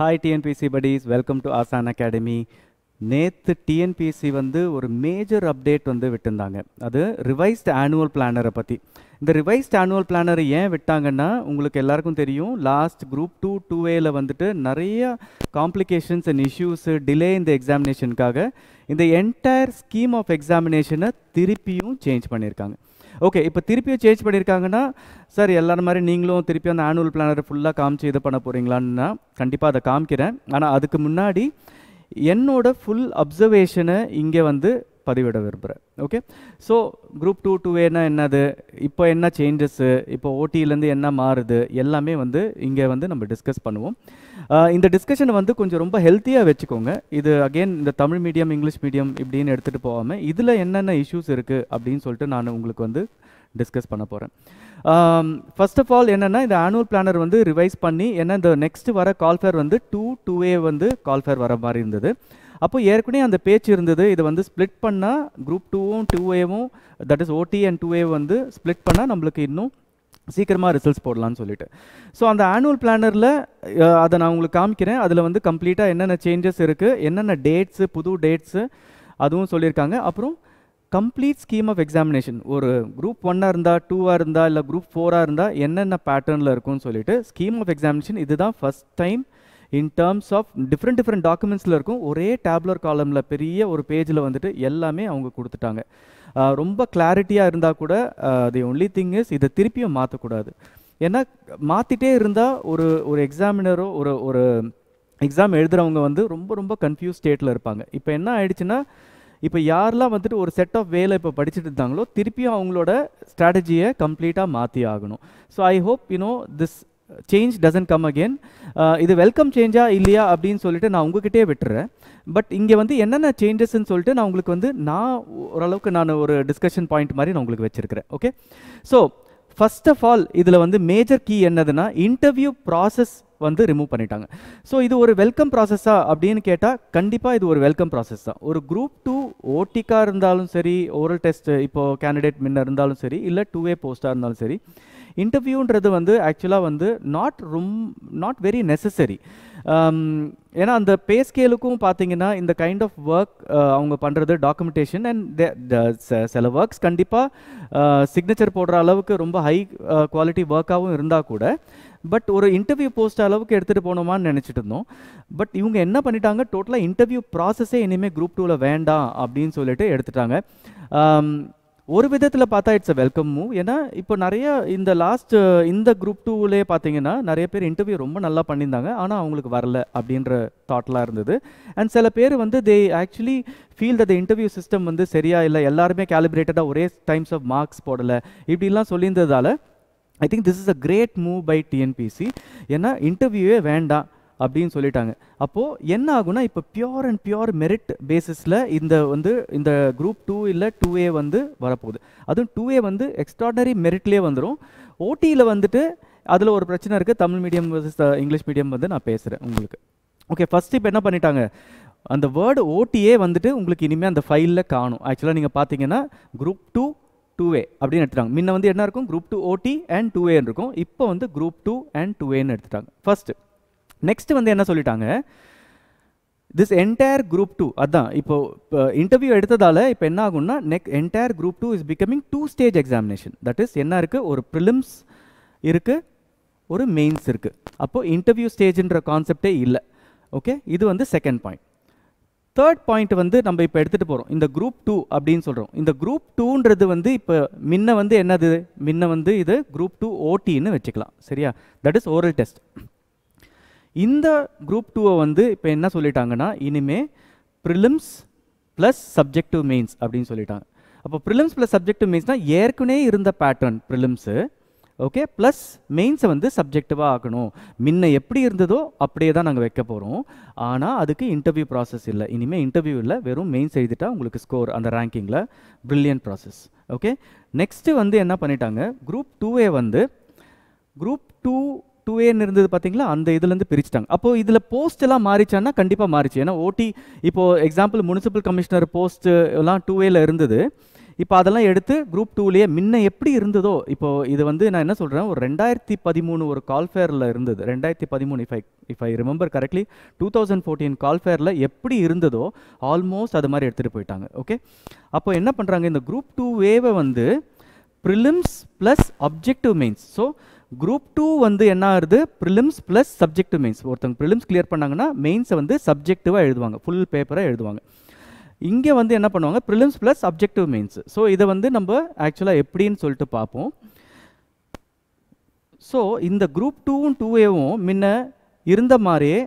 Hi TNPSC buddies, welcome to Aasan academy. நேற்று TNPSC வந்து ஒரு மேஜர் அப்டேட் வந்து விட்டுருந்தாங்க. அது ரிவைஸ்ட் ஆனுவல் பிளானரை பற்றி. இந்த ரிவைஸ்ட் ஆனுவல் பிளானரை ஏன் விட்டாங்கன்னா, உங்களுக்கு எல்லாருக்கும் தெரியும், லாஸ்ட் குரூப் 2A வந்துட்டு நிறைய காம்ப்ளிகேஷன்ஸ் அண்ட் இஷ்யூஸு டிலே இந்த எக்ஸாமினேஷனுக்காக இந்த என்டையர் ஸ்கீம் ஆஃப் எக்ஸாமினேஷனை திருப்பியும் சேஞ்ச் பண்ணியிருக்காங்க. ஓகே, இப்போ திருப்பியும் சேஞ்ச் பண்ணியிருக்காங்கன்னா, சார் எல்லாரும் மாதிரி நீங்களும் திருப்பியும் அந்த ஆனுவல் பிளானரை ஃபுல்லாக காமிச்சு இது பண்ண போகிறீங்களான்னா, கண்டிப்பாக அதை காமிக்கிறேன். ஆனால் அதுக்கு முன்னாடி என்னோட ஃபுல் அப்சர்வேஷனை இங்கே வந்து பதிவிட விரும்புகிறேன். ஓகே, ஸோ குரூப் 2A என்னது, இப்போ என்ன சேஞ்சஸ்ஸு, இப்போ ஓடியிலேருந்து என்ன மாறுது, எல்லாமே வந்து இங்கே வந்து நம்ம டிஸ்கஸ் பண்ணுவோம். இந்த டிஸ்கஷனை வந்து கொஞ்சம் ரொம்ப ஹெல்த்தியாக வச்சுக்கோங்க. இது அகெயின் இந்த தமிழ் மீடியம் இங்கிலீஷ் மீடியம் இப்படின்னு எடுத்துகிட்டு போகாமல் இதில் என்னென்ன இஷ்யூஸ் இருக்குது அப்படின்னு சொல்லிட்டு நான் உங்களுக்கு வந்து டிஸ்கஸ் பண்ண போகிறேன். ஃபர்ஸ்ட் ஆஃப் ஆல் என்னென்னா, இந்த ஆனுவல் பிளானர் வந்து ரிவைஸ் பண்ணி ஏன்னா இந்த நெக்ஸ்ட் வர கால்ஃபேர் வந்து 2A வந்து கால்ஃபேர் வர மாதிரி இருந்தது. அப்போ ஏற்கனவே அந்த பேச்சு இருந்தது, இதை வந்து ஸ்ப்ளிட் பண்ணால் group 2A that is OT and 2A வந்து ஸ்ப்ளிட் பண்ணால் நம்மளுக்கு இன்னும் சீக்கிரமாக ரிசல்ட்ஸ் போடலான்னு சொல்லிட்டு. ஸோ அந்த ஆனுவல் பிளானரில் அதை நான் உங்களுக்கு காமிக்கிறேன். அதில் வந்து கம்ப்ளீட்டாக என்னென்ன சேஞ்சஸ் இருக்குது, என்னென்ன டேட்ஸு, புது டேட்ஸு அதுவும் சொல்லியிருக்காங்க. அப்புறம் கம்ப்ளீட் ஸ்கீம் ஆஃப் எக்ஸாமினேஷன், ஒரு குரூப் 1 இருந்தால் 2 இருந்தால் இல்லை குரூப் 4 இருந்தால் என்னென்ன பேட்டர்னில் இருக்கும்னு சொல்லிட்டு ஸ்கீம் ஆஃப் எக்ஸாமினேஷன் இதுதான் first time in terms of different டாக்குமெண்ட்ஸில் இருக்கும். ஒரே டேப்லர் காலமில் பெரிய ஒரு பேஜில் வந்துட்டு எல்லாமே அவங்க கொடுத்துட்டாங்க. ரொம்ப கிளாரிட்டியாக இருந்தால் கூட தி ஒன்லி திங் இஸ் இதை திருப்பியும் மாற்றக்கூடாது. ஏன்னா மாற்றிட்டே இருந்தால் ஒரு எக்ஸாமினரோ ஒரு எக்ஸாம் எழுதுகிறவங்க வந்து ரொம்ப கன்ஃபியூஸ் ஸ்டேட்டில் இருப்பாங்க. இப்போ என்ன ஆயிடுச்சுன்னா, இப்போ யாரெல்லாம் வந்துட்டு ஒரு செட் ஆஃப் வேலை இப்போ படிச்சுட்டு இருந்தாங்களோ திருப்பியும் அவங்களோட ஸ்ட்ராட்டஜியை கம்ப்ளீட்டாக மாற்றி ஆகணும். So I hope this change doesn't come again. இது வெல்கம் சேஞ்சா இல்லையா அப்படின்னு சொல்லிட்டு நான் உங்ககிட்டே விட்டுறேன். பட் இங்கே வந்து என்னென்ன சேஞ்சஸ்ன்னு சொல்லிட்டு நான் உங்களுக்கு வந்து ஓரளவுக்கு நான் ஒரு டிஸ்கஷன் பாயிண்ட் மாதிரி நான் உங்களுக்கு வச்சுருக்கிறேன். Okay, so first of all இதில் வந்து மேஜர் கீ என்னதுன்னா, இன்டர்வியூ ப்ராசஸ் வந்து ரிமூவ் பண்ணிட்டாங்க. ஸோ இது ஒரு வெல்கம் ப்ராசஸா அப்படின்னு கேட்டால் கண்டிப்பாக இது ஒரு வெல்கம் ப்ராசஸ் தான். ஒரு குரூப் 2 ஓடிக்காக இருந்தாலும் சரி, ஓரல் டெஸ்ட் இப்போது கேண்டிடேட் முன்ன இருந்தாலும் சரி, இல்லை 2A போஸ்ட்டாக இருந்தாலும் சரி, இன்டர்வியூன்றது வந்து ஆக்சுவலாக வந்து நாட் வெரி நெசசரி. ஏன்னா அந்த பே ஸ்கேலுக்கும் பார்த்தீங்கன்னா இந்த கைண்ட் ஆஃப் ஒர்க் அவங்க பண்ணுறது டாக்குமெண்டேஷன் அண்ட் சில ஒர்க்ஸ் கண்டிப்பாக சிக்னேச்சர் போடுற அளவுக்கு ரொம்ப ஹை குவாலிட்டி ஒர்க்காகவும் இருந்தால் கூட, பட் ஒரு இன்டர்வியூ போஸ்ட் அளவுக்கு எடுத்துகிட்டு போனோமான்னு நினச்சிட்டு இருந்தோம். பட் இவங்க என்ன பண்ணிட்டாங்க, டோட்டலாக இன்டர்வியூ ப்ராசஸே இனிமேல் குரூப் 2ல் வேண்டாம் அப்படின்னு சொல்லிட்டு எடுத்துட்டாங்க. ஒரு விதத்தில் பார்த்தா இட்ஸ் அ வெல்கம் மூவ். ஏன்னா இப்போ நிறைய இந்த குரூப் 2லே பார்த்தீங்கன்னா நிறைய பேர் இன்டர்வியூ ரொம்ப நல்லா பண்ணியிருந்தாங்க, ஆனால் அவங்களுக்கு வரல அப்படின்ற தாட்லாம் இருந்தது. அண்ட் சில பேர் வந்து they actually feel that interview system வந்து சரியா இல்லை, எல்லாருமே கேலிப்ரேட்டடாக ஒரே டைம்ஸ் ஆஃப் மார்க்ஸ் போடலை இப்படிலாம் சொல்லியிருந்ததால் I think this is a great move by TNPSC. ஏன்னா இன்டர்வியூவே வேண்டாம் அப்படின்னு சொல்லிட்டாங்க. அப்போது என்ன ஆகுனா, இப்போ பியூர் மெரிட் பேசிஸில் இந்த குரூப் 2 இல்லை 2A வந்து வரப்போகுது. அதுவும் 2A வந்து எக்ஸ்ட்ராடனரி மெரிட்லேயே வந்துடும். ஓடியில் வந்துட்டு அதில் ஒரு பிரச்சனை இருக்குது, Tamil medium versus English medium வந்து நான் பேசுகிறேன் உங்களுக்கு. ஓகே, ஃபஸ்ட்டு இப்போ என்ன பண்ணிட்டாங்க, அந்த வேர்டு OTA வந்துட்டு உங்களுக்கு இனிமேல் அந்த ஃபைலில் காணும். ஆக்சுவலாக நீங்கள் பார்த்தீங்கன்னா குரூப் 2A அப்படின்னு எடுத்துட்டாங்க. முன்ன வந்து என்ன இருக்கும், குரூப் 2 OT அண்ட் 2A இருக்கும். இப்போ வந்து குரூப் 2 அண்ட் 2Aன்னு எடுத்துட்டாங்க ஃபர்ஸ்ட். நெக்ஸ்ட் வந்து என்ன சொல்லிட்டாங்க, திஸ் என்டையர் குரூப் 2 அதான் இப்போ இன்டர்வியூ எடுத்ததால் இப்போ என்ன ஆகும்னா, entire group 2 is becoming 2 stage examination. That is என்ன இருக்குது, ஒரு ப்ரிலிம்ஸ் இருக்குது, ஒரு மெயின்ஸ் இருக்குது. அப்போது இன்டர்வியூ ஸ்டேஜ்ன்ற கான்செப்டே இல்லை. ஓகே, இது வந்து செகண்ட் பாயிண்ட். தேர்ட் பாயிண்ட் வந்து நம்ம இப்போ எடுத்துகிட்டு போகிறோம், இந்த குரூப் 2 அப்படின்னு சொல்கிறோம். இந்த குரூப் 2ன்றது வந்து இப்போ முன்ன வந்து என்னது, முன்ன வந்து இது குரூப் 2 OTன்னு வச்சுக்கலாம், சரியா? That is oral test. இந்த குரூப் 2 வந்து இப்போ என்ன சொல்லிட்டாங்கன்னா, இனிமே ப்ரிலிம்ஸ் ப்ளஸ் சப்ஜெக்டிவ் மெயின்ஸ் அப்படின்னு சொல்லிட்டாங்க. அப்போ ப்ரிலிம்ஸ் ப்ளஸ் சப்ஜெக்டிவ் மெயின்ஸ்னால் ஏற்கனவே இருந்த பேட்டர்ன் ப்ரிலிம்ஸு, ஓகே, ப்ளஸ் மெயின்ஸை வந்து சப்ஜெக்டிவாக ஆக்கணும். முன்ன எப்படி இருந்ததோ அப்படியே தான் நாங்கள் வைக்க போகிறோம். ஆனால் அதுக்கு இன்டர்வியூ ப்ராசஸ் இல்லை. இனிமேல் இன்டர்வியூ இல்லை, வெறும் மெயின்ஸ் எழுதிட்டா உங்களுக்கு ஸ்கோர் அந்த ரேங்கிங்கில். Brilliant process. ஓகே, நெக்ஸ்ட்டு வந்து என்ன பண்ணிட்டாங்க, குரூப் 2A வந்து குரூப் 2A இருந்தது பார்த்தீங்களா, அந்த இதுலேருந்து பிரிச்சுட்டாங்க. அப்போது இதில் போஸ்ட் எல்லாம் மாறிச்சான்னா கண்டிப்பாக மாறிச்சு. ஏன்னா OT இப்போது எக்ஸாம்பிள் முனிசிபல் கமிஷனர் போஸ்ட்டு எல்லாம் 2Aல இருந்தது. இப்போ அதெல்லாம் எடுத்து குரூப் 2லேயே முன்ன எப்படி இருந்ததோ, இப்போ இது வந்து நான் என்ன சொல்கிறேன், ஒரு 2013 ஒரு கால்ஃபேரில் இருந்தது. 2013 இஃப் ஐ ரிமெம்பர் கரெக்ட்லி 2014 கால்ஃபேரில் எப்படி இருந்ததோ ஆல்மோஸ்ட் அது மாதிரி எடுத்துகிட்டு போயிட்டாங்க. ஓகே, அப்போ என்ன பண்ணுறாங்க, இந்த குரூப் 2 வந்து prelims plus objective mains. So group 2 வந்து என்ன ஆகுது, ப்ரிலிம்ஸ் ப்ளஸ் சப்ஜெக்டிவ் மெயின்ஸ். ஒருத்தவங்க ப்ரிலிம்ஸ் கிளியர் பண்ணாங்கன்னா மெயின்ஸை வந்து சப்ஜெக்டிவாக எழுதுவாங்க, ஃபுல் பேப்பரை எழுதுவாங்க. இங்கே வந்து என்ன பண்ணுவாங்க, prelims plus objective mains. So இதை வந்து நம்ம ஆக்சுவலாக எப்படின்னு சொல்லிட்டு பார்ப்போம். ஸோ இந்த குரூப் 2வும் 2Aவும் முன்ன இருந்த மாதிரியே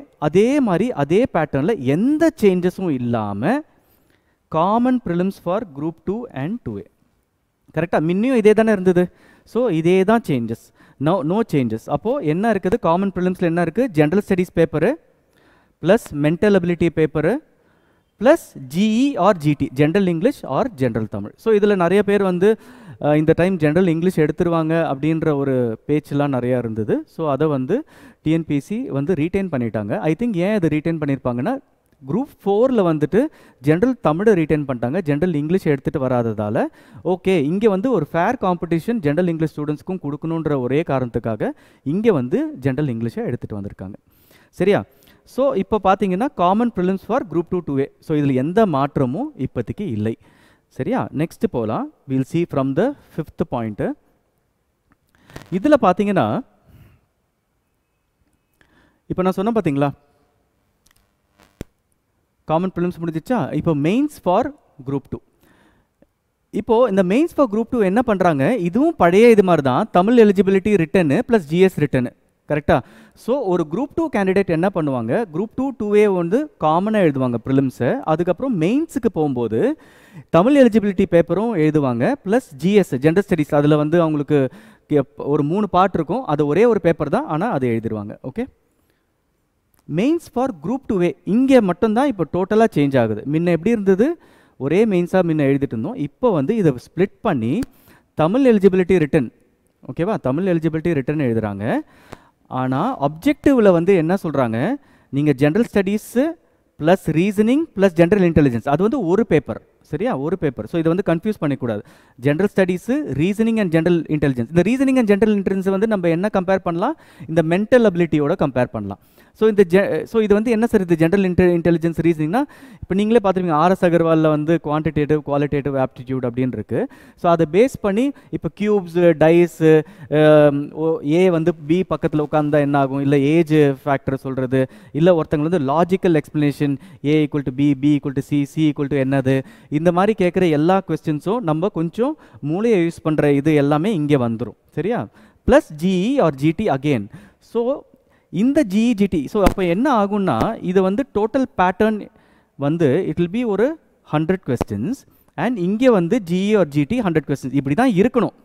அதே பேட்டர்னில் எந்த சேஞ்சஸும் இல்லாமல் common prelims for group 2 and 2A. கரெக்டாக முன்னையும் இதே தானே இருந்தது. ஸோ இதே தான் சேஞ்சஸ், நோ சேஞ்சஸ். அப்போது என்ன இருக்குது, காமன் ப்ரிலிம்ஸில் என்ன இருக்குது, general studies paper plus mental ability paper plus GE or GT, general English or general Tamil. So இதில் நிறைய பேர் வந்து இந்த டைம் ஜென்ரல் இங்கிலீஷ் எடுத்துருவாங்க அப்படின்ற ஒரு பேச்செலாம் நிறையா இருந்தது. ஸோ அதை வந்து டிஎன்பிஎஸ்சி வந்து ரீட்டைன் பண்ணிட்டாங்க. ஐ திங்க் ஏன் இது ரீட்டைன் பண்ணியிருப்பாங்கன்னா, குரூப் 4ல் வந்துட்டு ஜென்ரல் தமிழை ரீட்டைன் பண்ணிட்டாங்க, ஜென்ரல் இங்கிலீஷ் எடுத்துகிட்டு வராததால். ஓகே, இங்கே வந்து ஒரு ஃபேர் காம்படிஷன் ஜென்ரல் இங்கிலீஷ் ஸ்டூடெண்ட்ஸ்க்கும் கொடுக்கணுன்ற ஒரே காரணத்துக்காக இங்கே வந்து ஜென்ரல் இங்கிலீஷை எடுத்துகிட்டு வந்திருக்காங்க. சரியா? ஸோ இப்போ பார்த்தீங்கன்னா common prelims for group 2 2A. So இதில் எந்த மாற்றமும் இப்போதைக்கு இல்லை. சரியா? நெக்ஸ்ட் போகலாம். Will see from the 5th point. இதில் பார்த்தீங்கன்னா இப்போ நான் சொன்னேன் பார்த்தீங்களா, காமன் ப்ரிலிம்ஸ் முடிஞ்சிச்சா, இப்போ மெயின்ஸ் ஃபார் குரூப் 2. இப்போது இந்த மெயின்ஸ் ஃபார் குரூப் 2 என்ன பண்ணுறாங்க, இதுவும் பழைய இது மாதிரி தான், Tamil eligibility written plus GS written. கரெக்டாக? ஸோ ஒரு குரூப் 2 கேண்டிடேட் என்ன பண்ணுவாங்க, குரூப் 2 2A வந்து காமனாக எழுதுவாங்க ப்ரிலிம்ஸை. அதுக்கப்புறம் மெயின்ஸுக்கு போகும்போது தமிழ் எலிஜிபிலிட்டி பேப்பரும் எழுதுவாங்க ப்ளஸ் ஜிஎஸ் ஜென்ரல் ஸ்டடீஸ். அதில் வந்து அவங்களுக்கு ஒரு 3 பார்ட் இருக்கும், அது ஒரே ஒரு பேப்பர் தான், ஆனால் அதை எழுதிடுவாங்க. Okay, mains for group 2A இங்கே மட்டும்தான் இப்போ டோட்டலாக சேஞ்ச் ஆகுது. முன்ன எப்படி இருந்தது, ஒரே மெயின்ஸாக முன்ன எழுதிட்டு இருந்தோம். இப்போ வந்து இதை ஸ்ப்ளிட் பண்ணி தமிழ் எலிஜிபிலிட்டி ரிட்டன், ஓகேவா, தமிழ் எலிஜிபிலிட்டி ரிட்டன் எழுதுகிறாங்க. ஆனால் அப்ஜெக்டிவில் வந்து என்ன சொல்கிறாங்க, நீங்கள் general studies plus reasoning plus general intelligence, அது வந்து ஒரு பேப்பர். சரியா? ஒரு பேப்பர். ஸோ இதை வந்து கன்ஃபியூஸ் பண்ணிக்கூடாது. General studies, reasoning and general intelligence. இந்த ரீசனிங் அண்ட் ஜென்ரல் இன்டெலிஜென்ஸ் வந்து நம்ம என்ன கம்பேர் பண்ணலாம், இந்த மென்டல் அபிலிட்டியோட கம்பேர் பண்ணலாம். ஸோ இது வந்து என்ன சார், இது ஜென்ரல் இன்டெலிஜென்ஸ் ரீசனிங்னா, இப்போ நீங்களே பார்த்துருப்பீங்க ஆர்எஸ் அகர்வாலில் வந்து குவான்டிடேட்டிவ் குவாலிட்டேட்டிவ் ஆப்டிடியூட் அப்படின்னு இருக்குது. ஸோ அதை பேஸ் பண்ணி இப்போ கியூப்ஸு டைஸு ஏ வந்து பி பக்கத்தில் உட்காந்தா என்ன ஆகும், இல்லை ஏஜ் ஃபேக்டர் சொல்கிறது, இல்லை ஒருத்தங்க வந்து logical explanation A equal to B, B equal to C, C equal to என்னது, இந்த மாதிரி கேட்குற எல்லா கொஸ்டின்ஸும் நம்ம கொஞ்சம் மூளையை யூஸ் பண்ணுற இது எல்லாமே இங்கே வந்துடும். சரியா? Plus GE or GT again. So இந்த ஜிஇ ஜிடி, ஸோ அப்போ என்ன ஆகும்னா, இது வந்து டோட்டல் பேட்டர்ன் வந்து இட் வில் பி ஒரு 100 questions அண்ட் இங்கே வந்து ஜிஇ ஆர் ஜிடி 100 questions. இப்படி தான் இருக்கணும்.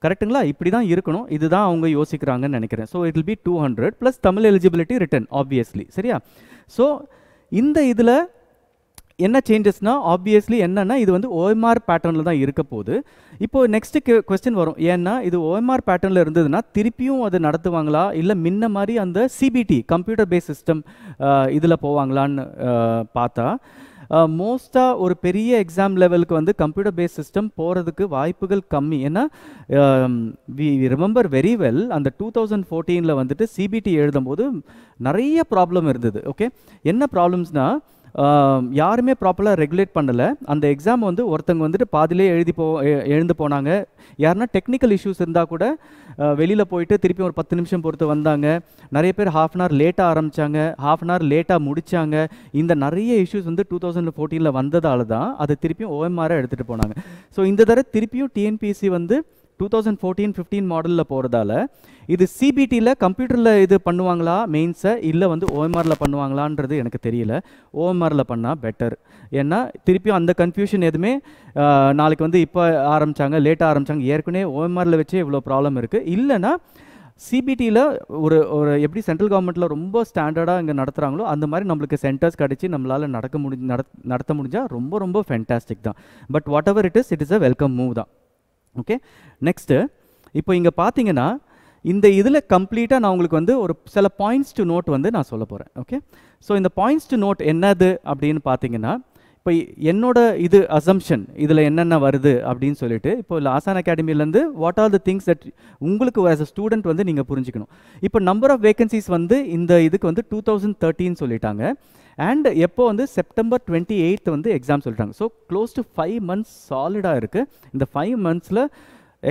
கரெக்டுங்களா? இப்படி தான் இருக்கணும். இதுதான் அவங்க யோசிக்கிறாங்கன்னு நினைக்கிறேன். So it will be 200 plus Tamil eligibility written obviously. சரியா? ஸோ இந்த இதில் என்ன சேஞ்சஸ்னா, ஆப்வியஸ்லி என்னன்னா, இது வந்து ஓஎம்ஆர் பேட்டர்னில் தான் இருக்க போகுது. இப்போது நெக்ஸ்ட்டு கொஸ்டின் வரும், ஏன்னா இது ஓஎம்ஆர் பேட்டர்னில் இருந்ததுன்னா திருப்பியும் அது நடத்துவாங்களா, இல்லை முன்ன மாதிரி அந்த சிபிடி கம்ப்யூட்டர் பேஸ் சிஸ்டம் இதில் போவாங்களான்னு பார்த்தா, மோஸ்ட்டாக ஒரு பெரிய எக்ஸாம் லெவலுக்கு வந்து கம்ப்யூட்டர் பேஸ் சிஸ்டம் போகிறதுக்கு வாய்ப்புகள் கம்மி. ஏன்னா வி ரிமெம்பர் வெரி வெல், அந்த 2014 வந்துட்டு சிபிடி எழுதும்போது நிறைய ப்ராப்ளம் இருந்தது. ஓகே, என்ன ப்ராப்ளம்ஸ்னால், யாருமே ப்ராப்பராக ரெகுலேட் பண்ணலை. அந்த எக்ஸாம் வந்து ஒருத்தங்க வந்துட்டு பாதிலே எழுந்து போனாங்க. யாருன்னா டெக்னிக்கல் இஷ்யூஸ் இருந்தால் கூட வெளியில் போயிட்டு திருப்பி ஒரு 10 நிமிஷம் பொறுத்து வந்தாங்க. நிறைய பேர் ½ hour லேட்டாக ஆரம்பித்தாங்க, ½ hour லேட்டாக முடித்தாங்க. இந்த நிறைய இஷ்யூஸ் வந்து 2014 வந்ததால தான் அதை திருப்பியும் ஓஎம்ஆரை எடுத்துகிட்டு போனாங்க. ஸோ இந்த தடவை திருப்பியும் டிஎன்பிஎஸ்சி வந்து 2014-15 மாடலில் போகிறதால இது சிபிடியில் கம்ப்யூட்டரில் இது பண்ணுவாங்களா மெயின்ஸை, இல்லை வந்து ஓஎம்ஆரில் பண்ணுவாங்களான்றது எனக்கு தெரியல. ஓஎம்ஆரில் பண்ணால் பெட்டர். ஏன்னா திருப்பியும் அந்த கன்ஃபியூஷன் எதுவுமே நாளைக்கு வந்து இப்போ ஆரம்பித்தாங்க லேட்டாக ஆரம்பித்தாங்க, ஏற்கனவே ஓஎம்ஆரில் வச்சே இவ்வளோ ப்ராப்ளம் இருக்குது. இல்லைன்னா சிபிடியில் ஒரு எப்படி சென்ட்ரல் கவர்மெண்ட்டில் ரொம்ப ஸ்டாண்டர்டாக இங்கே நடத்துகிறாங்களோ அந்த மாதிரி நம்மளுக்கு சென்டர்ஸ் கிடச்சி நம்மளால் நடத்த முடிஞ்சால் ரொம்ப ரொம்ப ஃபேன்டாஸ்டிக் தான். But what ever it is a welcome move தான். ஓகே, நெக்ஸ்ட்டு இப்போ இங்கே பார்த்தீங்கன்னா இந்த இதில் கம்ப்ளீட்டாக நான் உங்களுக்கு வந்து ஒரு சில பாயிண்ட்ஸ் டு நோட் வந்து நான் சொல்ல போகிறேன். ஓகே, ஸோ இந்த பாயிண்ட்ஸ் டு நோட் என்னது அப்படின்னு பார்த்தீங்கன்னா, இப்போ இப்போ என்னோட இது அசம்ஷன் இதில் என்னென்ன வருது அப்படின்னு சொல்லிட்டு இப்போ ஆசான் அகாடமிலேருந்து what are the things that உங்களுக்கு ஆஸ் அ ஸ்டூடெண்ட் வந்து நீங்கள் புரிஞ்சுக்கணும். இப்போ நம்பர் ஆஃப் வேகன்சிஸ் வந்து இந்த இதுக்கு வந்து 2013 சொல்லிட்டாங்க. அண்ட் எப்போ வந்து செப்டம்பர் 28 வந்து எக்ஸாம் சொல்லிட்டாங்க. ஸோ க்ளோஸ் டு 5 months சாலிடாக இருக்குது. இந்த 5 monthsல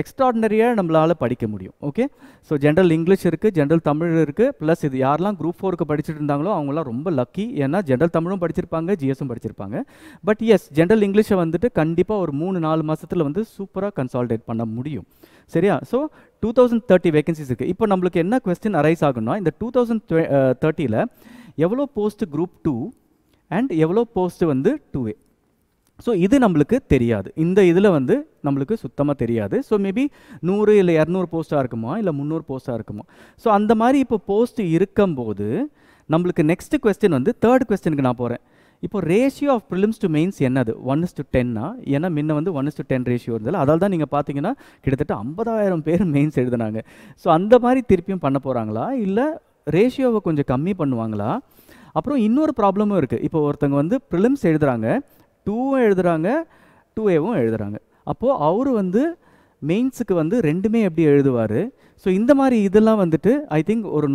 எக்ஸ்ட்ராடினரியாக நம்மளால் படிக்க முடியும். ஓகே, ஸோ ஜென்ரல் இங்கிலீஷ் இருக்குது, ஜென்ரல் தமிழ் இருக்குது, ப்ளஸ் இது யாரெல்லாம் குரூப் 4க்கு படிச்சுட்டு இருந்தாங்களோ அவங்களாம் ரொம்ப லக்கி. ஏன்னா ஜென்ரல் தமிழும் படிச்சிருப்பாங்க, ஜிஎஸும் படிச்சிருப்பாங்க. பட் எஸ், ஜென்ரல் இங்கிலீஷை வந்துட்டு கண்டிப்பாக ஒரு 3-4 மாதத்தில் வந்து சூப்பராக கன்சால்டேட் பண்ண முடியும். சரியா? ஸோ 2030 வேகன்சிஸ் இருக்குது. இப்போ நம்மளுக்கு என்ன கொஸ்டின் அரைஸ் ஆகும்னா, இந்த 2030ல் எவ்வளோ போஸ்ட் குரூப் 2 அண்ட் எவ்வளோ போஸ்ட் வந்து 2A. ஸோ இது நம்மளுக்கு தெரியாது. இந்த இதில் வந்து நம்மளுக்கு சுத்தமாக தெரியாது. ஸோ மேபி 100 இல்லை 200 போஸ்ட்டாக இருக்குமா, இல்லை 300 போஸ்ட்டாக இருக்குமா. ஸோ அந்த மாதிரி இப்போ போஸ்ட் இருக்கும்போது நம்மளுக்கு நெக்ஸ்ட் கொஸ்டின் வந்து தேர்ட் கொஸ்டினுக்கு நான் போகிறேன். இப்போ ratio of prelims to mains என்னது? 1:10. ஏன்னா முன்ன வந்து 1:10 ரேஷியோ இருந்தது. அதால் தான் நீங்கள் பார்த்தீங்கன்னா கிட்டத்தட்ட 50,000 பேர் மெயின்ஸ் எழுதுனாங்க. ஸோ அந்த மாதிரி திருப்பியும் பண்ண போகிறாங்களா, இல்லை ரேஷியோவை கொஞ்சம் கம்மி பண்ணுவாங்களா? அப்புறம் இன்னொரு ப்ராப்ளமும் இருக்குது. இப்போ ஒருத்தவங்க வந்து ப்ரிலிம்ஸ் எழுதுகிறாங்க, 2வும் எழுதுகிறாங்க, 2Aவும் எழுதுகிறாங்க. அப்போது அவர் வந்து மெயின்ஸுக்கு வந்து ரெண்டுமே எப்படி எழுதுவார்? ஸோ இந்த மாதிரி இதெல்லாம் வந்துட்டு ஐ திங்க் ஒரு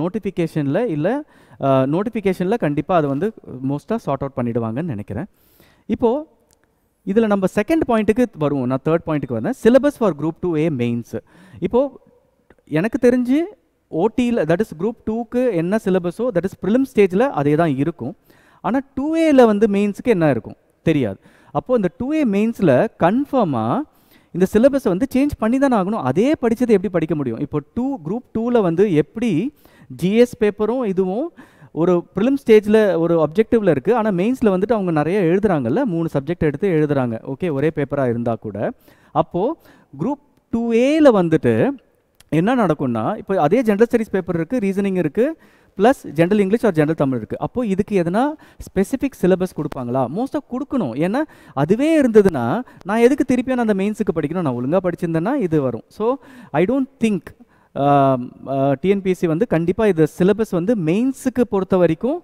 நோட்டிஃபிகேஷனில் கண்டிப்பாக அதை வந்து மோஸ்ட்டாக சார்ட் அவுட் பண்ணிவிடுவாங்கன்னு நினைக்கிறேன். இப்போது இதில் நம்ம செகண்ட் பாயிண்ட்டுக்கு வருவோம். நான் தேர்ட் பாயிண்ட்டுக்கு வரேன். Syllabus for group 2A mains. இப்போது எனக்கு தெரிஞ்சு ஓடியில் தட் இஸ் குரூப் 2க்கு என்ன சிலபஸோ தட் இஸ் ப்ரிலிம் ஸ்டேஜில் அதே தான் இருக்கும். ஆனால் 2Aல வந்து மெயின்ஸுக்கு என்ன இருக்கும் தெரியாது. அப்போது இந்த 2A மெயின்ஸில் கன்ஃபார்மாக இந்த சிலபஸை வந்து சேஞ்ச் பண்ணி தானே ஆகணும். அதே படித்ததை எப்படி படிக்க முடியும்? இப்போ குரூப் 2ல் வந்து எப்படி ஜிஎஸ் பேப்பரும் இதுவும் ஒரு ப்ரிலிம் ஸ்டேஜில் ஒரு அப்ஜெக்டிவில் இருக்குது, ஆனால் மெயின்ஸில் வந்துட்டு அவங்க நிறைய எழுதுகிறாங்கல்ல, 3 சப்ஜெக்ட் எடுத்து எழுதுகிறாங்க. ஓகே, ஒரே பேப்பராக இருந்தால் கூட. அப்போது குரூப் 2Aல வந்துட்டு என்ன நடக்கும்னா, இப்போ அதே ஜென்ரல் ஸ்டடீஸ் பேப்பர் இருக்குது, ரீசனிங் இருக்குது, plus general English or general Tamil இருக்குது. அப்போது இதுக்கு எதனா ஸ்பெசிஃபிக் சிலபஸ் கொடுப்பாங்களா? மோஸ்ட்டாக கொடுக்கணும். ஏன்னா அதுவே இருந்ததுன்னா நான் எதுக்கு திருப்பியும் நான் அந்த மெயின்ஸுக்கு படிக்கணும்? நான் ஒழுங்காக படிச்சிருந்தேன்னா இது வரும். So I don't think TNPSC வந்து கண்டிப்பாக இது சிலபஸ் வந்து மெயின்ஸுக்கு பொறுத்த வரைக்கும்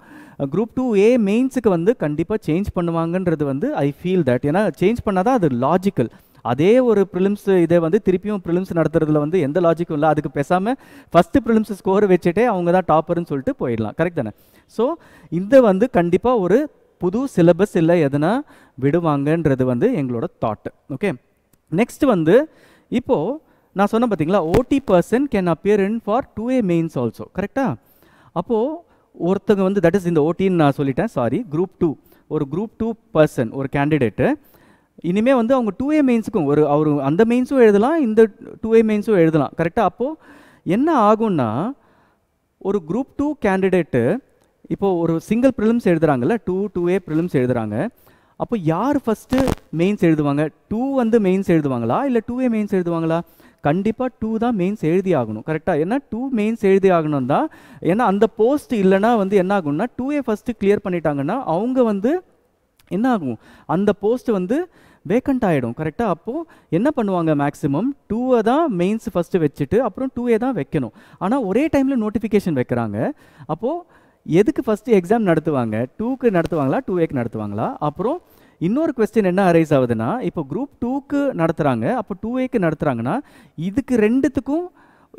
குரூப் 2A மெயின்ஸுக்கு வந்து கண்டிப்பாக சேஞ்ச் பண்ணுவாங்கன்றது வந்து ஐ ஃபீல் தட். ஏன்னா சேஞ்ச் பண்ணால் தான் அது லாஜிக்கல். அதே ஒரு ப்ரிலிம்ஸ் இதை வந்து திருப்பியும் ப்ரிலிம்ஸ் நடத்துறதுல வந்து எந்த லாஜிக்கும் இல்லை. அதுக்கு பேசாமல் ஃபஸ்ட்டு ப்ரிலிம்ஸ் ஸ்கோர் வச்சுட்டே அவங்க தான் டாப்பர்னு சொல்லிட்டு போயிடலாம். கரெக்ட் தானே? ஸோ இந்த வந்து கண்டிப்பாக ஒரு புது சிலபஸ் இல்லை எதனா விடுவாங்கன்றது வந்து எங்களோட தாட். ஓகே, நெக்ஸ்ட் வந்து இப்போது நான் சொன்னேன் பார்த்தீங்களா, OT person can appear in for 2A mains also. கரெக்டாக? அப்போது ஒருத்தங்க வந்து தட் இஸ் இந்த ஓட்டின்னு நான் சொல்லிட்டேன், சாரி, குரூப் 2 ஒரு குரூப் 2 பர்சன் ஒரு கேண்டிடேட்டு இனிமேல் வந்து அவங்க 2A மெயின்ஸுக்கும் அவர் அந்த மெயின்ஸும் எழுதலாம், இந்த 2A மெயின்ஸும் எழுதலாம். கரெக்டாக? அப்போது என்ன ஆகும்னா, ஒரு குரூப் 2 கேண்டிடேட்டு இப்போது ஒரு சிங்கிள் ப்ரிலிம்ஸ் எழுதுகிறாங்கல்ல, 2A ப்ரிலிம்ஸ் எழுதுகிறாங்க. அப்போ யார் ஃபஸ்ட்டு மெயின்ஸ் எழுதுவாங்க? 2 வந்து மெயின்ஸ் எழுதுவாங்களா, இல்லை 2A மெயின்ஸ் எழுதுவாங்களா? கண்டிப்பாக 2 தான் மெயின்ஸ் எழுதி ஆகணும். கரெக்டாக? ஏன்னா 2 மெயின்ஸ் எழுதி ஆகணும் தான். ஏன்னா அந்த போஸ்ட் இல்லைனா வந்து என்ன ஆகும்னா, 2A ஃபஸ்ட்டு கிளியர் பண்ணிட்டாங்கன்னா அவங்க வந்து என்ன ஆகும், அந்த போஸ்ட் வந்து வேக்கண்ட் ஆகிடும். கரெக்டாக? அப்போது என்ன பண்ணுவாங்க, மேக்ஸிமம் 2 தான் மெயின்ஸ் ஃபஸ்ட்டு வச்சுட்டு அப்புறம் 2A தான் வைக்கணும். ஆனால் ஒரே டைமில் நோட்டிஃபிகேஷன் வைக்கிறாங்க. அப்போது எதுக்கு ஃபஸ்ட்டு எக்ஸாம் நடத்துவாங்க? 2க்கு நடத்துவாங்களா, 2Aக்கு நடத்துவாங்களா? அப்புறம் இன்னொரு கொஸ்டின் என்ன அரைஸ் ஆகுதுன்னா, இப்போ குரூப் 2க்கு நடத்துகிறாங்க, அப்போ 2Aக்கு நடத்துகிறாங்கன்னா இதுக்கு ரெண்டுத்துக்கும்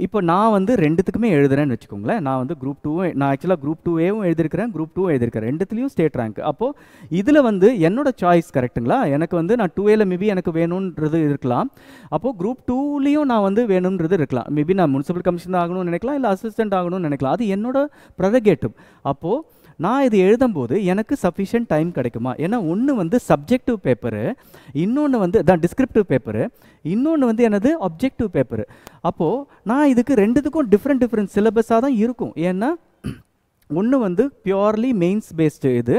இப்போ நான் வந்து ரெண்டுத்துக்குமே எழுதுறேன்னு வச்சுக்கோங்களேன். நான் வந்து குரூப் 2 நான் ஆக்சுவலாக குரூப் 2Aவும் எழுதியிருக்கிறேன், குரூப் 2 எழுதியிருக்கிறேன், ரெண்டுத்துலேயும் ஸ்டேட் ரேங்க். அப்போது இதில் வந்து என்னோட சாய்ஸ் கரெக்டுங்களா? எனக்கு வந்து நான் 2Aல மேபி எனக்கு வேணுன்றது இருக்கலாம். அப்போது குரூப் 2லேயும் நான் வந்து வேணுன்றது இருக்கலாம். மேபி நான் முனிசிபல் கமிஷனர் ஆகணும்னு நினைக்கலாம், இல்லை அசிஸ்டன்ட் ஆகணும்னு நினைக்கலாம். அது என்னோட ப்ரெரகேட்டிவ். அப்போது நான் இது எழுதும்போது எனக்கு சஃபிஷியன்ட் டைம் கிடைக்குமா? ஏன்னா ஒன்று வந்து சப்ஜெக்டிவ் பேப்பரு, இன்னொன்று வந்து தான் டிஸ்கிரிப்டிவ் பேப்பரு, இன்னொன்று வந்து என்னது அப்ஜெக்டிவ் பேப்பரு. அப்போது நான் இதுக்கு ரெண்டுத்துக்கும் டிஃப்ரெண்ட் சிலபஸாக தான் இருக்கும். ஏன்னா ஒன்று வந்து பியூர்லி மெயின்ஸ் பேஸ்டு, இது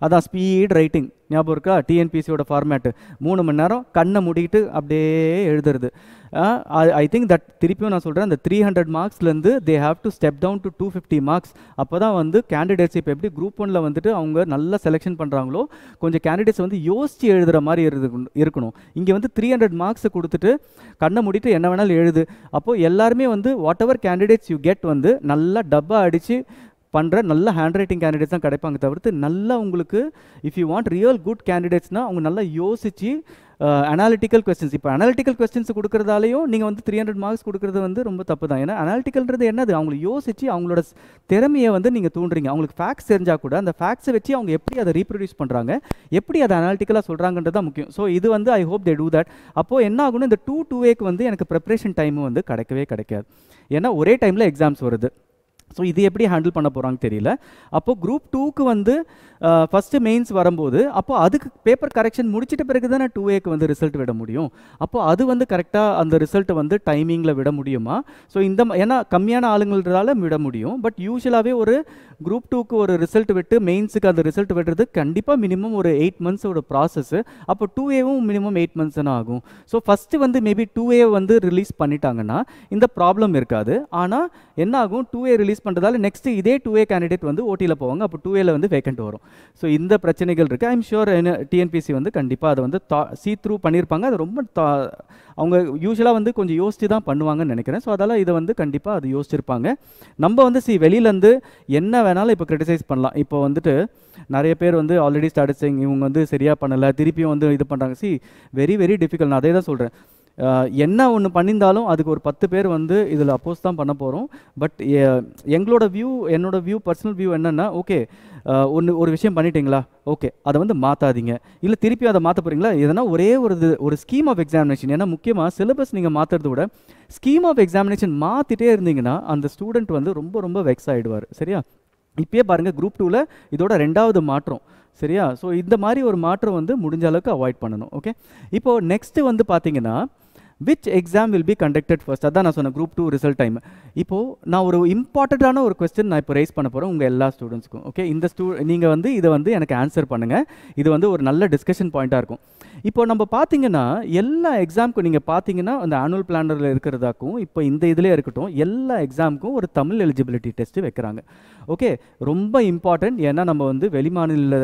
அதான் ஸ்பீட் ரைட்டிங். ஞாபகம் இருக்கா? டிஎன்பிசியோட ஃபார்மேட்டு 3 மணி நேரம் கண்ணை மூடிட்டு அப்படியே எழுதுறது. ஐ திங்க் தட் திருப்பியும் நான் சொல்கிறேன், அந்த 300 மார்க்ஸ்லேருந்து they have to step down to 250 marks. அப்போ தான் வந்து கேண்டிடேட்ஸ் இப்போ எப்படி குரூப் 1ல் வந்துட்டு அவங்க நல்லா செலெக்ஷன் பண்ணுறாங்களோ, கொஞ்சம் கேண்டிடேட்ஸ் வந்து யோசித்து எழுதுகிற மாதிரி இருக்கணும். இங்கே வந்து 300 மார்க்ஸை கொடுத்துட்டு கண்ணை மூடிட்டு என்ன வேணாலும் எழுது. அப்போது எல்லாருமே வந்து what ever candidates you get வந்து நல்லா டப்பா அடித்து பண்ணுற நல்ல ஹேண்ட் ரைட்டிங் கேண்டிடேட்ஸ் தான் கிடைப்பாங்க தவிர்த்து நல்லா உங்களுக்கு if you want real good கேண்டிடேட்ஸ்னால் அவங்க நல்லா யோசித்து அனாலிட்டிக்கல் கொஸ்டின்ஸ் இப்போ அனாலிட்டிக்கல் கொஸ்டின்ஸ் கொடுக்குறதாலையும் நீங்கள் வந்து 300 மார்க்ஸ் கொடுக்குறது வந்து ரொம்ப தப்பு தான். ஏன்னா அனாலிட்டிக்கல்ன்றது என்னது, அவங்களை யோசித்து அவங்களோட திறமையை வந்து நீங்கள் தூண்டுறீங்க. அவங்களுக்கு ஃபேக்ட்ஸ் தெரிஞ்சால் கூட அந்த ஃபேக்ட்ஸை வச்சு அவங்க எப்படி அதை ரீப்ரொடியூஸ் பண்ணுறாங்க, எப்படி அதை அனாலிட்டிக்கலாக சொல்கிறாங்கன்றது தான் முக்கியம். ஸோ இது வந்து I hope they do that. அப்போது என்ன ஆகணும், இந்த 2-2A வந்து எனக்கு ப்ரிப்ரேஷன் டைமும் வந்து கிடைக்காது. ஏன்னா ஒரே டைமில் எக்ஸாம்ஸ் வருது. ஸோ இது எப்படி ஹேண்டில் பண்ண போகிறாங்க தெரியல. அப்போது குரூப் 2க்கு வந்து ஃபஸ்ட்டு மெயின்ஸ் வரும்போது அப்போது அதுக்கு பேப்பர் கரெக்ஷன் முடிச்சிட்ட பிறகு தானே 2Aக்கு வந்து ரிசல்ட் விட முடியும். அப்போது அது வந்து கரெக்டாக அந்த ரிசல்ட்டை வந்து டைமிங்கில் விட முடியுமா? ஸோ இந்த ஏன்னா கம்மியான ஆளுங்கள்ன்றதால விட முடியும். பட் யூஸ்வலாகவே ஒரு குரூப் 2க்கு ஒரு ரிசல்ட் விட்டு மெயின்ஸுக்கு அந்த ரிசல்ட் விடுறது கண்டிப்பாக மினிமம் ஒரு 8 மந்த்ஸோட ப்ராசஸ்ஸு. அப்போ 2Aவும் மினிமம் 8 மந்த்ஸ் தான் ஆகும். ஸோ ஃபஸ்ட்டு வந்து மேபி 2A வந்து ரிலீஸ் பண்ணிட்டாங்கன்னா இந்த ப்ராப்ளம் இருக்காது. ஆனால் என்ன ஆகும், 2A ரிலீஸ் பண்ணுறதால நெக்ஸ்ட் இதே 2A கேண்டிடேட் வந்து ஓட்டியில் போவாங்க. அப்போ 2Aல வந்து வேக்கண்ட் வரும். ஸோ இந்த பிரச்சனைகள் இருக்குது. ஐம் ஷுர் டிஎன்பிசி வந்து கண்டிப்பாக அதை வந்து சீ த்ரூ பண்ணியிருப்பாங்க. அது ரொம்ப அவங்க யூஸ்வலாக வந்து கொஞ்சம் யோசித்து தான் பண்ணுவாங்கன்னு நினைக்கிறேன். ஸோ அதெல்லாம் இதை வந்து கண்டிப்பாக அது யோசிச்சிருப்பாங்க. நம்ம வந்து வெளியிலேருந்து என்ன வேணாலும் இப்போ கிரிட்டிசைஸ் பண்ணலாம். இப்போ வந்துட்டு நிறைய பேர் வந்து ஆல்ரெடி ஸ்டார்ட் சேயிங் இவங்க வந்து சரியாக பண்ணலை, திருப்பியும் வந்து இது பண்ணுறாங்க. Very very difficult. நான் அதே தான் சொல்கிறேன். என்ன ஒன்று பண்ணியிருந்தாலும் அதுக்கு ஒரு 10 பேர் வந்து இதில் அப்போஸ் தான் பண்ண போகிறோம். பட் என்னோட வியூ பர்சனல் வியூ என்னென்னா, ஓகே ஒரு விஷயம் பண்ணிட்டீங்களா, ஓகே அதை வந்து மாற்றாதீங்க. இல்லை திருப்பி அதை மாற்ற போகிறீங்களா, எதனா ஒரே ஒரு ஸ்கீம் ஆஃப் எக்ஸாமினேஷன். ஏன்னா முக்கியமாக சிலபஸ் நீங்கள் மாற்றுறத விட ஸ்கீம் ஆஃப் எக்ஸாமினேஷன் மாற்றிட்டே இருந்தீங்கன்னா அந்த ஸ்டூடெண்ட் வந்து ரொம்ப ரொம்ப வெக்ஸ் ஆகிடுவார். சரியா? இப்போயே பாருங்கள், குரூப் 2ல் இதோட 2வது மாற்றம். சரியா? ஸோ இந்த மாதிரி ஒரு மாற்றம் வந்து முடிஞ்ச அளவுக்கு அவாய்ட் பண்ணணும். ஓகே, இப்போது நெக்ஸ்ட்டு வந்து பார்த்தீங்கன்னா which exam will be conducted first. அதான் நான் சொன்னேன் குரூப் 2 ரிசல்ட் டைம். இப்போது நான் ஒரு இம்பார்ட்டண்ட்டான ஒரு கொஸ்டின் நான் இப்போ ரைஸ் பண்ண போகிறேன் உங்கள் எல்லா ஸ்டூடெண்ட்ஸ்க்கும். ஓகே, நீங்கள் வந்து இதை வந்து எனக்கு ஆன்சர் பண்ணுங்கள். இது வந்து ஒரு நல்ல டிஸ்கஷன் பாயிண்ட்டாக இருக்கும். இப்போ நம்ம பார்த்தீங்கன்னா எல்லா எக்ஸாமுக்கும் நீங்கள் பார்த்தீங்கன்னா அந்த ஆனுவல் பிளானரில் இருக்கிறதாக்கும் இப்போ இந்த இதிலே இருக்கட்டும், எல்லா எக்ஸாமுக்கும் ஒரு தமிழ் எலிஜிபிலிட்டி டெஸ்ட்டு வைக்கிறாங்க. ஓகே, ரொம்ப இம்பார்ட்டன்ட். ஏன்னா நம்ம வந்து வெளிமாநில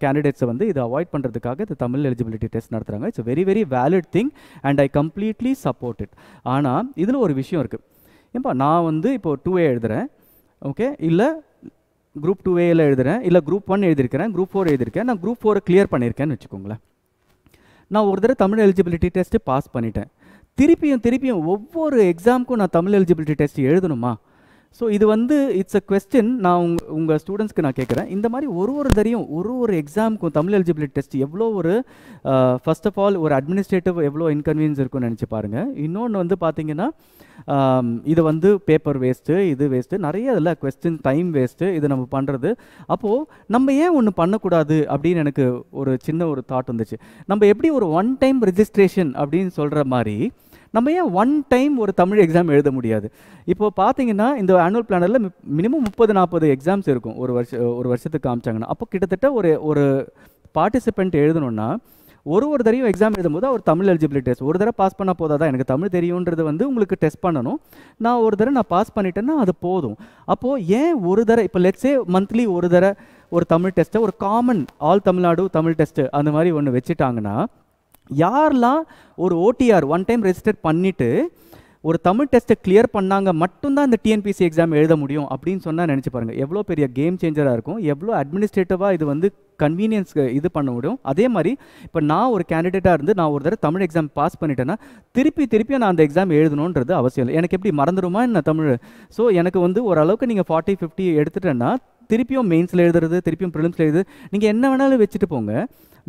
கேண்டிடேட்ஸை வந்து இதை அவாய்ட் பண்ணுறதுக்காக இந்த தமிழ் எலிஜிபிலிட்டி டெஸ்ட் நடத்துகிறாங்க. It's very very valid thing and I completely support it. ஆனால் இதில் ஒரு விஷயம் இருக்குது. ஏன்பா நான் வந்து இப்போது 2A எழுதுகிறேன், ஓகே, இல்லை குரூப் 2Aயில் எழுதுகிறேன், இல்லை குரூப் 1 எழுதியிருக்கிறேன், குரூப் 4 எழுதியிருக்கேன், நான் குரூப் 4 கிளியர் பண்ணியிருக்கேன்னு வச்சுக்கோங்களேன். நான் ஒரு தடவை தமிழ் எலிஜிபிலிட்டி டெஸ்ட்டு பாஸ் பண்ணிட்டேன். திருப்பியும் ஒவ்வொரு எக்ஸாமுக்கும் நான் தமிழ் எலிஜிபிலிட்டி டெஸ்ட் எழுதணுமா? ஸோ இது வந்து இட்ஸ் அ கொஸ்டின். நான் உங்கள் ஸ்டூடெண்ட்ஸ்க்கு நான் கேட்குறேன். இந்த மாதிரி ஒரு தரையும் ஒரு எக்ஸாமுக்கும் தமிழ் எலிஜிபிலிட்டி டெஸ்ட் எவ்வளோ ஒரு ஃபர்ஸ்ட் ஆஃப் ஆல் ஒரு அட்மினிஸ்ட்ரேட்டிவ் எவ்வளோ இன்கன்வீனியன்ஸ் இருக்குன்னு நினச்சி பாருங்கள். இன்னொன்று வந்து பார்த்தீங்கன்னா இது வந்து பேப்பர் வேஸ்ட்டு, இது வேஸ்ட்டு, நிறைய இதில் கொஸ்டின் டைம் வேஸ்ட்டு இது நம்ம பண்ணுறது. அப்போது நம்ம ஏன் ஒன்று பண்ணக்கூடாது அப்படின்னு எனக்கு ஒரு சின்ன ஒரு தாட் வந்துச்சு. நம்ம எப்படி ஒரு 1 டைம் ரெஜிஸ்ட்ரேஷன் அப்படின்னு சொல்கிற மாதிரி நம்ம ஏன் 1 டைம் ஒரு தமிழ் எக்ஸாம் எழுத முடியாது? இப்போது பார்த்தீங்கன்னா இந்த ஆனுவல் பிளானரில் மினிமம் 30-40 எக்ஸாம்ஸ் இருக்கும் ஒரு வருஷத்துக்கு காமிச்சாங்கன்னா. அப்போ கிட்டத்தட்ட ஒரு பார்ட்டிசிபெண்ட் எழுதணுன்னா ஒரு தடவையும் எக்ஸாம் எழுதும்போது அவர் தமிழ் எலிஜிபிலிட்டி டெஸ்ட் ஒரு தடவை பாஸ் பண்ணால் போதாதான், எனக்கு தமிழ் தெரியுன்றது வந்து உங்களுக்கு டெஸ்ட் பண்ணணும். நான் ஒரு தடவை பாஸ் பண்ணிட்டேன்னா அது போதும். அப்போது ஏன் ஒரு தடவை இப்போ லெட்ஸே மந்த்லி ஒரு தடவை ஒரு தமிழ் டெஸ்ட்டை ஒரு common all Tamil Nadu Tamil test அந்த மாதிரி ஒன்று வச்சுட்டாங்கன்னா யாரெல்லாம் ஒரு ஓடிஆர் 1 டைம் ரெஜிஸ்டர் பண்ணிவிட்டு ஒரு தமிழ் டெஸ்ட்டை கிளியர் பண்ணாங்க மட்டும்தான் இந்த டிஎன்பிசி எக்ஸாம் எழுத முடியும் அப்படின்னு சொன்னால் நினச்சி பாருங்கள் எவ்வளோ பெரிய கேம் சேஞ்சராக இருக்கும், எவ்வளோ அட்மினிஸ்ட்ரேட்டிவாக இது வந்து கன்வீனியன்ஸ்க்கு இது பண்ண முடியும். அதே மாதிரி இப்போ நான் ஒரு கேண்டிடேட்டாக இருந்து நான் ஒரு தடவை தமிழ் எக்ஸாம் பாஸ் பண்ணிட்டேன்னா திருப்பியும் நான் அந்த எக்ஸாம் எழுதணுன்றது அவசியம் இல்லை. எனக்கு எப்படி மறந்துடுமா என்ன தமிழ்? ஸோ எனக்கு வந்து ஓரளவுக்கு நீங்கள் 40-50 எடுத்துட்டேன்னா திருப்பியும் மெயின்ஸில் எழுதுறது, திருப்பியும் ப்ரிலிம்ஸில் எழுது, நீங்கள் என்ன வேணாலும் வச்சுட்டு போங்க.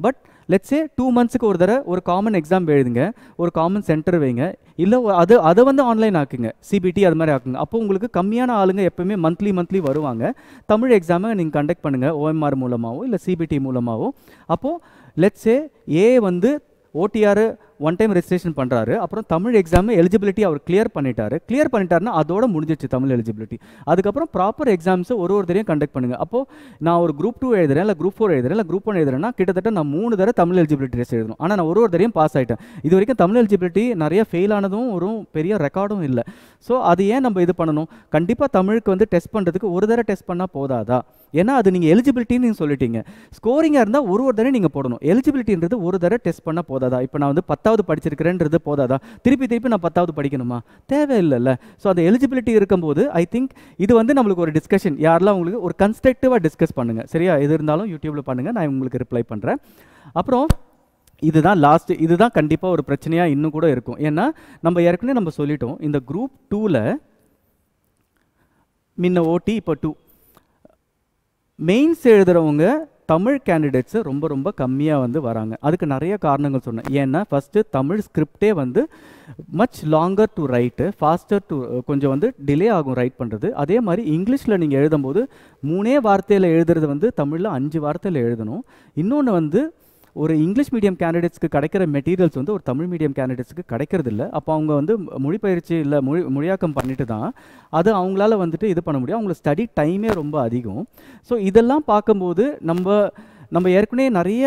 பட் லெட்ஸே 2 மந்த்ஸுக்கு ஒரு தடவை ஒரு காமன் எக்ஸாம் எழுதுங்க, ஒரு காமன் சென்டர் வைங்க, இல்லை அதை வந்து ஆன்லைன் ஆக்குங்க, சிபிடி அது மாதிரி ஆக்குங்க. அப்போ உங்களுக்கு கம்மியான ஆளுங்க எப்போயுமே மந்த்லி வருவாங்க. தமிழ் எக்ஸாமை நீங்கள் கண்டக்ட் பண்ணுங்கள் ஓஎம்ஆர் மூலமாகவோ இல்லை சிபிடி மூலமாகவோ. அப்போது லெட்ஸே வந்து ஓடிஆர் 1 டைம் ரெஜிஸ்ட்ரேஷன் பண்ணுறாரு, அப்புறம் தமிழ் எக்ஸாம் எலிஜிபிலிட்டி அவர் கிளியர் பண்ணிட்டாருன்னா அதோட முடிஞ்சிச்சு தமிழ் எலிஜிபிலிட்டி. அதுக்கப்புறம் ப்ராப்பர் எக்ஸாம்ஸை ஒரு தடவையும் கண்டக்ட் பண்ணுங்கள். அப்போது நான் ஒரு குரூப் 2 எழுதுறேன், இல்லை குரூப் 4 எழுதுறேன், இல்லை குரூப் 1 எழுதுறேன்னா கிட்டத்தட்ட நான் 3 தடவை தமிழ் எலிஜிபிலிட்டி டெஸ்ட் எழுதணும். ஆனால் நான் ஒரு தடவையும் பாஸ் ஆகிட்டேன். இது வரைக்கும் தமிழ் எலிஜிபிலிட்டி நிறைய ஃபெயில் ஆனதும் ஒரு பெரிய ரெக்கார்டும் இல்லை. ஸோ அது ஏன் நம்ம இது பண்ணணும்? கண்டிப்பாக தமிழுக்கு வந்து டெஸ்ட் பண்ணுறதுக்கு ஒரு தடவை டெஸ்ட் பண்ணால் போதாதா? ஏன்னா அது நீங்கள் எலிஜிபிலிட்டின்னு நீங்கள் சொல்லிட்டீங்க. ஸ்கோரிங்காக இருந்தால் ஒரு தடவை நீங்கள் போடணும். எலிஜிபிலிட்டின்றது ஒரு தடவை டெஸ்ட் பண்ணால் போதாதா? இப்போ நான் வந்து 10வது 10வது படிச்சிருக்கிறேன்றது போதாதா? திருப்பி நான் 10வது படிக்கணுமா? தேவையில்லைல்ல. ஸோ அந்த எலிஜிபிலிட்டி இருக்கும்போது ஐ திங்க் இது வந்து நம்மளுக்கு ஒரு டிஸ்கஷன், யாரெல்லாம் உங்களுக்கு ஒரு கன்ஸ்ட்ரக்டிவாக டிஸ்கஸ் பண்ணுங்கள், சரியா? எது இருந்தாலும் யூடியூப்பில் பண்ணுங்கள், நான் உங்களுக்கு ரிப்ளை பண்ணுறேன். அப்புறம் இதுதான் லாஸ்ட், இதுதான் கண்டிப்பாக ஒரு பிரச்சனையாக இன்னும் கூட இருக்கும். ஏன்னா நம்ம ஏற்கனவே நம்ம சொல்லிட்டோம், இந்த குரூப் 2ல் முன்ன ஓடி இப்போ 2 மெயின்ஸ் எழுதுகிறவங்க தமிழ் கேண்டிடேட்ஸு ரொம்ப ரொம்ப கம்மியாக வந்து வராங்க. அதுக்கு நிறைய காரணங்கள் சொன்னேன். ஏன்னா ஃபஸ்ட்டு தமிழ் ஸ்கிரிப்டே வந்து much longer to write, faster to, கொஞ்சம் வந்து டிலே ஆகும் ரைட் பண்ணுறது. அதே மாதிரி இங்கிலீஷில் நீங்கள் எழுதும்போது 3 வார்த்தையில் எழுதுறது வந்து தமிழில் 5 வார்த்தையில் எழுதணும். இன்னொன்று வந்து ஒரு இங்கிலீஷ் மீடியம் கேண்டிடேட்ஸ்க்கு கிடைக்கிற மெட்டீரியல்ஸ் வந்து ஒரு தமிழ் மீடியம் கேண்டிடேட்ஸ்க்கு கிடைக்கிறது இல்லை. அப்போ அவங்க வந்து மொழிபெயர்ச்சி இல்லை மொழியாக்கம் பண்ணிட்டு தான் அது அவங்களால வந்துட்டு இது பண்ண முடியும். அவங்களோட ஸ்டடி டைமே ரொம்ப அதிகம். ஸோ இதெல்லாம் பார்க்கும்போது நம்ம ஏற்கனவே நிறைய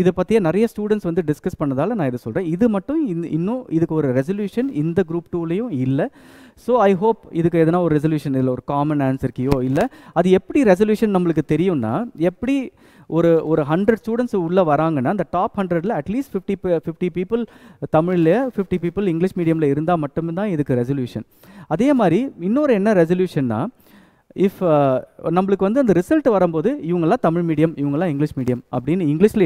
இதை பற்றிய நிறைய ஸ்டூடெண்ட்ஸ் வந்து டிஸ்கஸ் பண்ணதால் நான் இதை சொல்கிறேன். இது மட்டும் இன்னும் இதுக்கு ஒரு ரெசல்யூஷன் இந்த குரூப் 2லேயும் இல்லை. ஸோ ஐ ஹோப் இதுக்கு எதனா ஒரு ரெசல்யூஷன் இல்லை, ஒரு காமன் ஆன்சர் கீயோ இல்லை. அது எப்படி ரெசல்யூஷன் நம்மளுக்கு தெரியும்னா, எப்படி ஒரு 100 ஸ்டூடெண்ட்ஸ் உள்ளே வராங்கன்னா அந்த டாப் 100ல் அட்லீஸ்ட் 50 பீப்புள் தமிழில், 50 பீப்புள் இங்கிலீஷ் மீடியமில் இருந்தால் மட்டும்தான் இதுக்கு ரெசல்யூஷன். அதே மாதிரி இன்னொரு என்ன ரெசல்யூஷன்னா, இஃப் நம்மளுக்கு வந்து அந்த ரிசல்ட் வரும்போது இவங்கெல்லாம் தமிழ் மீடியம், இவங்கெல்லாம் இங்கிலீஷ் மீடியம் அப்படின்னு இங்கிலீஷில்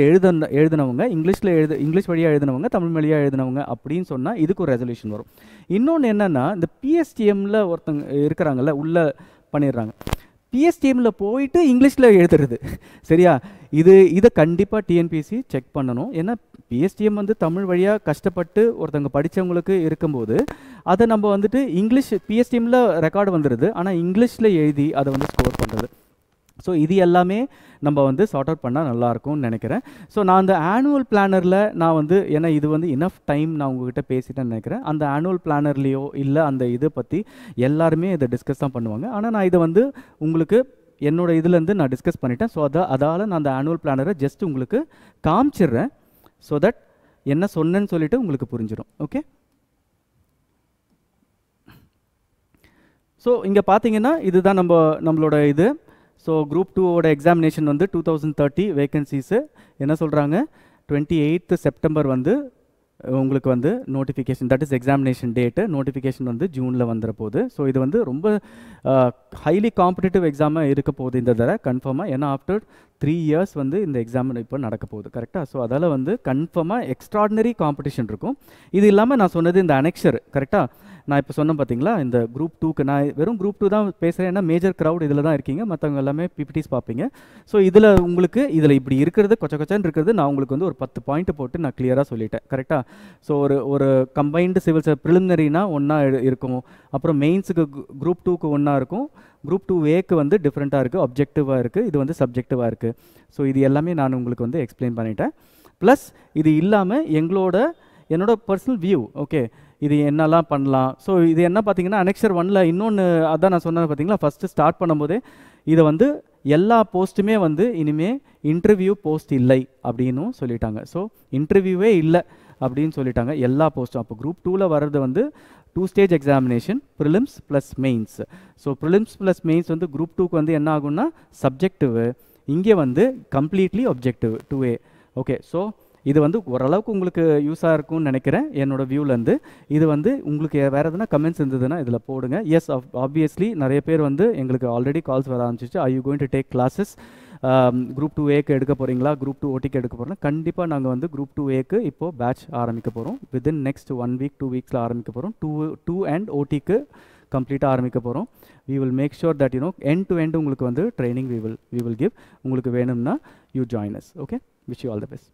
எழுதினவங்க, இங்கிலீஷ் வழியாக எழுதினவங்க, தமிழ் வழியாக எழுதினவங்க அப்படின்னு சொன்னால் இதுக்கு ஒரு ரெசல்யூஷன் வரும். இன்னொன்று என்னென்னா, இந்த பிஎஸ்டிஎம்மில் ஒருத்தங்க இருக்கிறாங்கல்ல, உள்ளே பண்ணிடுறாங்க. பிஎஸ்டிஎம்மில் போயிட்டு இங்கிலீஷில் எழுதுறது, சரியா? இதை கண்டிப்பாக டிஎன்பிஎஸ்சி செக் பண்ணணும். ஏன்னா பிஎஸ்டிஎம் வந்து தமிழ் வழியாக கஷ்டப்பட்டு ஒருத்தவங்க படித்தவங்களுக்கு இருக்கும்போது அதை நம்ம வந்துட்டு இங்கிலீஷ் பிஎஸ்டிஎம்மில் ரெக்கார்டு வந்துடுது, ஆனால் இங்கிலீஷில் எழுதி அதை வந்து ஸ்கோர் பண்ணுறது. ஸோ இது எல்லாமே நம்ம வந்து சார்ட் அவுட் பண்ணால் நல்லாயிருக்கும்னு நினைக்கிறேன். ஸோ நான் அந்த ஆனுவல் பிளானரில் நான் வந்து, ஏன்னா இது வந்து இனஃப் டைம் நான் உங்ககிட்ட பேசிட்டேன்னு நினைக்கிறேன். அந்த ஆனுவல் பிளானர்லேயோ இல்லை அந்த இதை பற்றி எல்லாருமே இதை டிஸ்கஸ் தான் பண்ணுவாங்க. ஆனால் நான் இதை வந்து உங்களுக்கு என்னோட இதுலேருந்து நான் டிஸ்கஸ் பண்ணிட்டேன். ஸோ அதால் நான் அந்த ஆனுவல் பிளானரை ஜஸ்ட் உங்களுக்கு காமிச்சிடுறேன். ஸோ தட் என்ன சொன்னேன்னு சொல்லிட்டு உங்களுக்கு புரிஞ்சிடும். ஓகே, ஸோ இங்கே பார்த்தீங்கன்னா இதுதான் நம்மளோட இது. ஸோ குரூப் 2ஓட எக்ஸாமினேஷன் வந்து 2030 வேகன்சிஸு என்ன சொல்கிறாங்க, 28th செப்டம்பர் வந்து உங்களுக்கு வந்து notification, that is examination date. Notification வந்து ஜூனில் வந்துட போகுது. ஸோ இது வந்து ரொம்ப ஹைலி காம்படிட்டிவ் எக்ஸாமாக இருக்க போகுது இந்த தடவை கன்ஃபார்மாக. ஏன்னா ஆஃப்டர் 3 years வந்து இந்த எக்ஸாம் இப்போ நடக்க போகுது, கரெக்டாக? ஸோ அதால் வந்து கன்ஃபார்மாக எக்ஸ்ட்ராடினரி காம்படிஷன் இருக்கும். இது இல்லாமல் நான் சொன்னது இந்த அனெக்ஷர், கரெக்டாக? நான் இப்போ சொன்னேன் பார்த்தீங்களா, இந்த குரூப் 2க்கு நான் வெறும் குரூப் 2 தான் பேசுகிறேன். ஏன்னா மேஜர் க்ரௌட் இதில் தான் இருக்கீங்க, மற்றவங்க எல்லாமே பிபிடிஸ் பார்ப்பீங்க. ஸோ இதில் இதில் இப்படி இருக்கிறது, கொச்சன்னு இருக்கிறது, நான் உங்களுக்கு வந்து ஒரு 10 பாயிண்ட் போட்டு நான் கிளியராக சொல்லிட்டேன், கரெக்டாக? ஸோ ஒரு கம்பைன்டு சிவில் ப்ரிலிமினரினா ஒன்றா இருக்கும், அப்புறம் மெயின்ஸுக்கு குரூப் 2க்கு ஒன்றா இருக்கும், குரூப் 2A வந்து டிஃப்ரெண்ட்டாக இருக்குது, அப்ஜெக்டிவாக இருக்குது, இது வந்து சப்ஜெக்டிவாக இருக்குது. ஸோ இது எல்லாமே நான் உங்களுக்கு வந்து எக்ஸ்பிளைன் பண்ணிட்டேன். ப்ளஸ் இது இல்லாமல் என்னோட பர்சனல் வியூ, ஓகே, இது என்னெல்லாம் பண்ணலாம். ஸோ இது என்ன பார்த்தீங்கன்னா, அனெக்சர் 1ல் இன்னொன்று அதான் நான் சொன்னேன் பார்த்தீங்களா, ஃபஸ்ட்டு ஸ்டார்ட் பண்ணும்போதே இதை வந்து எல்லா போஸ்ட்டுமே வந்து இனிமேல் இன்டர்வியூ போஸ்ட் இல்லை அப்படின்னும் சொல்லிட்டாங்க. ஸோ இன்டர்வியூவே இல்லை அப்படின்னு சொல்லிட்டாங்க எல்லா போஸ்ட்டும். அப்போ குரூப் 2ல் வர்றது வந்து 2 stage examination, prelims plus mains. So prelims plus mains வந்து குரூப் 2க்கு வந்து என்ன ஆகும்னா சப்ஜெக்டிவ், இங்கே வந்து completely objective 2A. Okay, so இது வந்து ஓரளவுக்கு உங்களுக்கு யூஸாக இருக்கும்னு நினைக்கிறேன் என்னோட வியூலேருந்து. இது வந்து உங்களுக்கு வேறு எதனா கமெண்ட்ஸ் இருந்ததுன்னா இதில் போடுங்க. எஸ், ஆப்வியஸ்லி நிறைய பேர் வந்து எங்களுக்கு ஆல்ரெடி கால்ஸ் வர ஆரம்பிச்சிச்சு. I you going to take classes, group 2Aக்கு எடுக்க போகிறீங்களா, குரூப் 2 OTக்கு எடுக்க போகிறோம்? கண்டிப்பாக நாங்கள் வந்து குரூப் 2Aக்கு இப்போது பேட்ச் ஆரம்பிக்க போகிறோம். வித்தின் நெக்ஸ்ட் 1 week 2 weeksல ஆரம்பிக்க போகிறோம். 2 and OTக்கு கம்ப்ளீட்டாக ஆரம்பிக்க போகிறோம். we will make sure that end to end உங்களுக்கு வந்து ட்ரைனிங் we will give. உங்களுக்கு வேணும்னா you join us. Okay, wish you all the best.